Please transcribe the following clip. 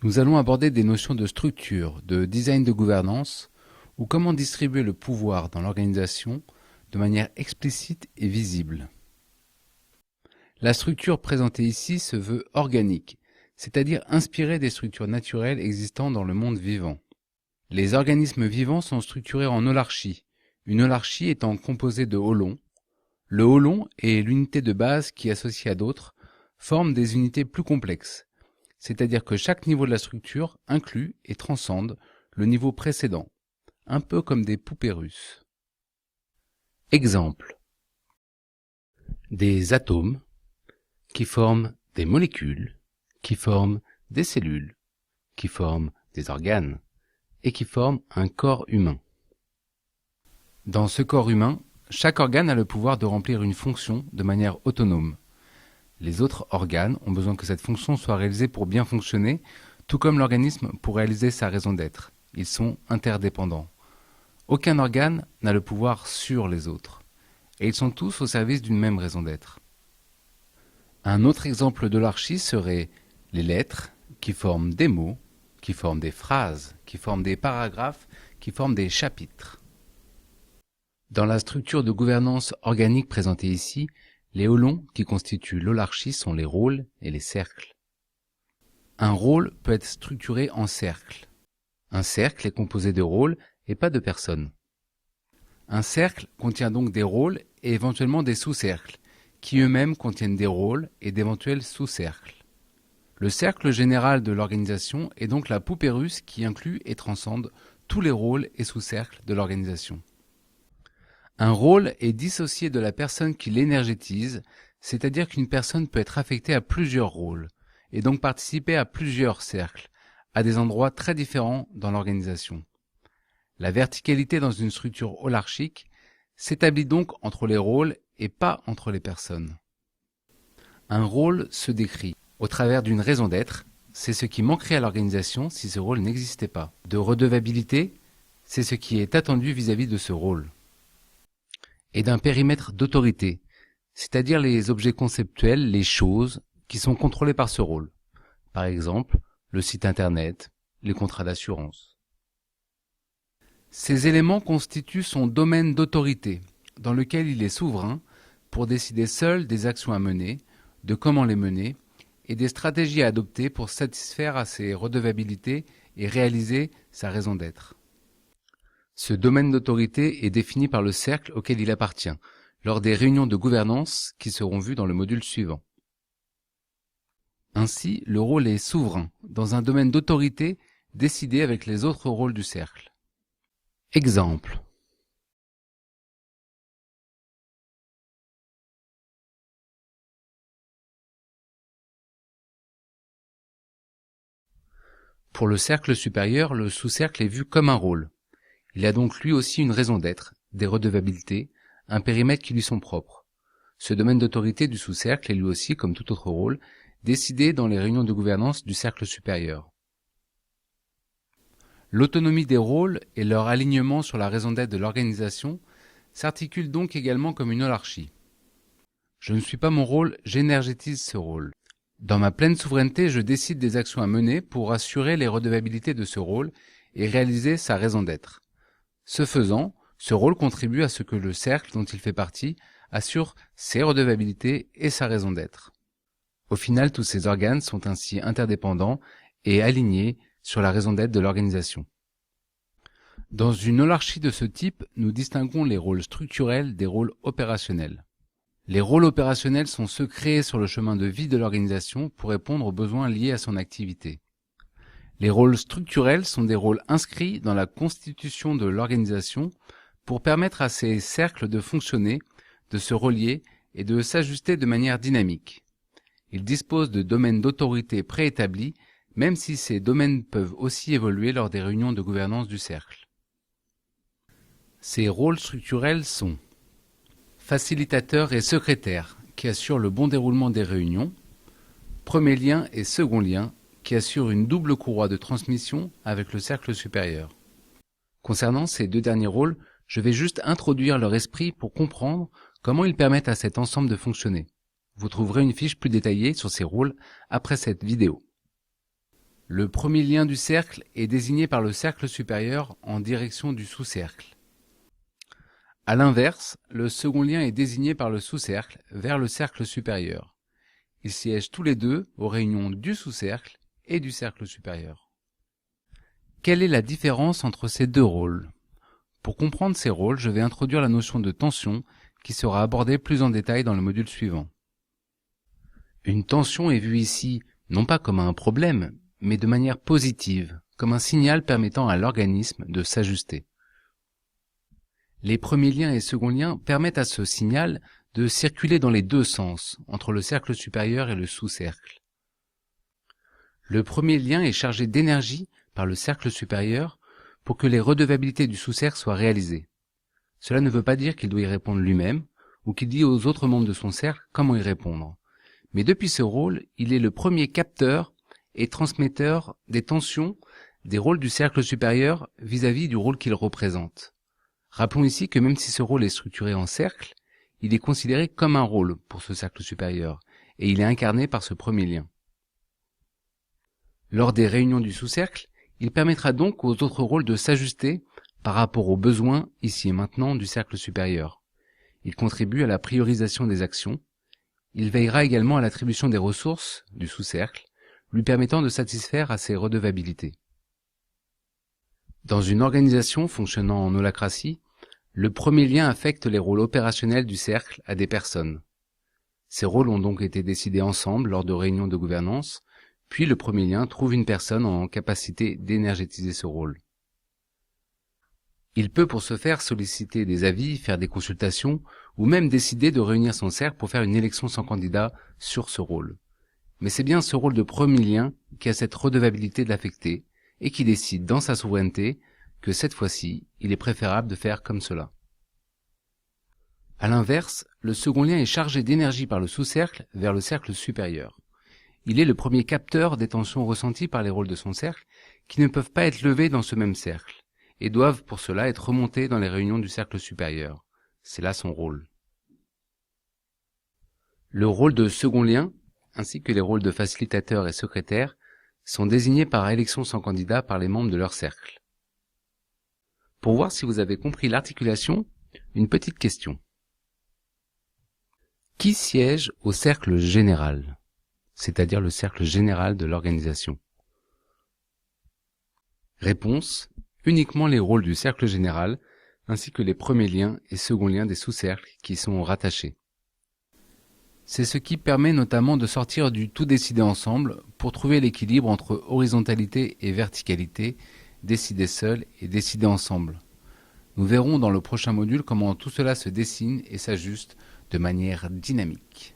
Nous allons aborder des notions de structure, de design de gouvernance, ou comment distribuer le pouvoir dans l'organisation de manière explicite et visible. La structure présentée ici se veut organique, c'est-à-dire inspirée des structures naturelles existant dans le monde vivant. Les organismes vivants sont structurés en holarchies, une holarchie étant composée de hólons. Le hólon et l'unité de base qui, associée à d'autres, forment des unités plus complexes, c'est-à-dire que chaque niveau de la structure inclut et transcende le niveau précédent, un peu comme des poupées russes. Exemple. Des atomes qui forment des molécules, qui forment des cellules, qui forment des organes et qui forment un corps humain. Dans ce corps humain, chaque organe a le pouvoir de remplir une fonction de manière autonome. Les autres organes ont besoin que cette fonction soit réalisée pour bien fonctionner, tout comme l'organisme pour réaliser sa raison d'être. Ils sont interdépendants. Aucun organe n'a le pouvoir sur les autres, et ils sont tous au service d'une même raison d'être. Un autre exemple d'holarchie serait les lettres, qui forment des mots, qui forment des phrases, qui forment des paragraphes, qui forment des chapitres. Dans la structure de gouvernance organique présentée ici, les hólons qui constituent l'holarchie sont les rôles et les cercles. Un rôle peut être structuré en cercles. Un cercle est composé de rôles et pas de personnes. Un cercle contient donc des rôles et éventuellement des sous-cercles, qui eux-mêmes contiennent des rôles et d'éventuels sous-cercles. Le cercle général de l'organisation est donc la poupée russe qui inclut et transcende tous les rôles et sous-cercles de l'organisation. Un rôle est dissocié de la personne qui l'énergétise, c'est-à-dire qu'une personne peut être affectée à plusieurs rôles, et donc participer à plusieurs cercles, à des endroits très différents dans l'organisation. La verticalité dans une structure holarchique s'établit donc entre les rôles et pas entre les personnes. Un rôle se décrit au travers d'une raison d'être, c'est ce qui manquerait à l'organisation si ce rôle n'existait pas. De redevabilité, c'est ce qui est attendu vis-à-vis de ce rôle. Et d'un périmètre d'autorité, c'est-à-dire les objets conceptuels, les choses, qui sont contrôlés par ce rôle. Par exemple, le site internet, les contrats d'assurance. Ces éléments constituent son domaine d'autorité, dans lequel il est souverain pour décider seul des actions à mener, de comment les mener, et des stratégies à adopter pour satisfaire à ses redevabilités et réaliser sa raison d'être. Ce domaine d'autorité est défini par le cercle auquel il appartient, lors des réunions de gouvernance qui seront vues dans le module suivant. Ainsi, le rôle est souverain, dans un domaine d'autorité décidé avec les autres rôles du cercle. Exemple. Pour le cercle supérieur, le sous-cercle est vu comme un rôle. Il a donc lui aussi une raison d'être, des redevabilités, un périmètre qui lui sont propres. Ce domaine d'autorité du sous-cercle est lui aussi, comme tout autre rôle, décidé dans les réunions de gouvernance du cercle supérieur. L'autonomie des rôles et leur alignement sur la raison d'être de l'organisation s'articulent donc également comme une holarchie. Je ne suis pas mon rôle, j'énergétise ce rôle. Dans ma pleine souveraineté, je décide des actions à mener pour assurer les redevabilités de ce rôle et réaliser sa raison d'être. Ce faisant, ce rôle contribue à ce que le cercle dont il fait partie assure ses redevabilités et sa raison d'être. Au final, tous ces organes sont ainsi interdépendants et alignés sur la raison d'être de l'organisation. Dans une holarchie de ce type, nous distinguons les rôles structurels des rôles opérationnels. Les rôles opérationnels sont ceux créés sur le chemin de vie de l'organisation pour répondre aux besoins liés à son activité. Les rôles structurels sont des rôles inscrits dans la constitution de l'organisation pour permettre à ces cercles de fonctionner, de se relier et de s'ajuster de manière dynamique. Ils disposent de domaines d'autorité préétablis, même si ces domaines peuvent aussi évoluer lors des réunions de gouvernance du cercle. Ces rôles structurels sont facilitateurs et secrétaires, qui assurent le bon déroulement des réunions, premier lien et second lien, qui assurent une double courroie de transmission avec le cercle supérieur. Concernant ces deux derniers rôles, je vais juste introduire leur esprit pour comprendre comment ils permettent à cet ensemble de fonctionner. Vous trouverez une fiche plus détaillée sur ces rôles après cette vidéo. Le premier lien du cercle est désigné par le cercle supérieur en direction du sous-cercle. A l'inverse, le second lien est désigné par le sous-cercle vers le cercle supérieur. Ils siègent tous les deux aux réunions du sous-cercle et du cercle supérieur. Quelle est la différence entre ces deux rôles? Pour comprendre ces rôles, je vais introduire la notion de tension qui sera abordée plus en détail dans le module suivant. Une tension est vue ici non pas comme un problème, mais de manière positive, comme un signal permettant à l'organisme de s'ajuster. Les premiers liens et seconds liens permettent à ce signal de circuler dans les deux sens, entre le cercle supérieur et le sous-cercle. Le premier lien est chargé d'énergie par le cercle supérieur pour que les redevabilités du sous-cercle soient réalisées. Cela ne veut pas dire qu'il doit y répondre lui-même, ou qu'il dit aux autres membres de son cercle comment y répondre. Mais depuis ce rôle, il est le premier capteur et transmetteur des tensions des rôles du cercle supérieur vis-à-vis du rôle qu'il représente. Rappelons ici que même si ce rôle est structuré en cercle, il est considéré comme un rôle pour ce cercle supérieur, et il est incarné par ce premier lien. Lors des réunions du sous-cercle, il permettra donc aux autres rôles de s'ajuster par rapport aux besoins, ici et maintenant, du cercle supérieur. Il contribue à la priorisation des actions. Il veillera également à l'attribution des ressources du sous-cercle, lui permettant de satisfaire à ses redevabilités. Dans une organisation fonctionnant en holacratie, le premier lien affecte les rôles opérationnels du cercle à des personnes. Ces rôles ont donc été décidés ensemble lors de réunions de gouvernance, puis le premier lien trouve une personne en capacité d'énergétiser ce rôle. Il peut pour ce faire solliciter des avis, faire des consultations, ou même décider de réunir son cercle pour faire une élection sans candidat sur ce rôle. Mais c'est bien ce rôle de premier lien qui a cette redevabilité de l'affecter, et qui décide dans sa souveraineté que cette fois-ci, il est préférable de faire comme cela. A l'inverse, le second lien est chargé d'énergie par le sous-cercle vers le cercle supérieur. Il est le premier capteur des tensions ressenties par les rôles de son cercle qui ne peuvent pas être levées dans ce même cercle et doivent pour cela être remontées dans les réunions du cercle supérieur. C'est là son rôle. Le rôle de second lien, ainsi que les rôles de facilitateur et secrétaire, sont désignés par élection sans candidat par les membres de leur cercle. Pour voir si vous avez compris l'articulation, une petite question. Qui siège au cercle général, c'est-à-dire le cercle général de l'organisation? Réponse: uniquement les rôles du cercle général, ainsi que les premiers liens et seconds liens des sous-cercles qui y sont rattachés. C'est ce qui permet notamment de sortir du tout décider ensemble pour trouver l'équilibre entre horizontalité et verticalité, décider seul et décider ensemble. Nous verrons dans le prochain module comment tout cela se dessine et s'ajuste de manière dynamique.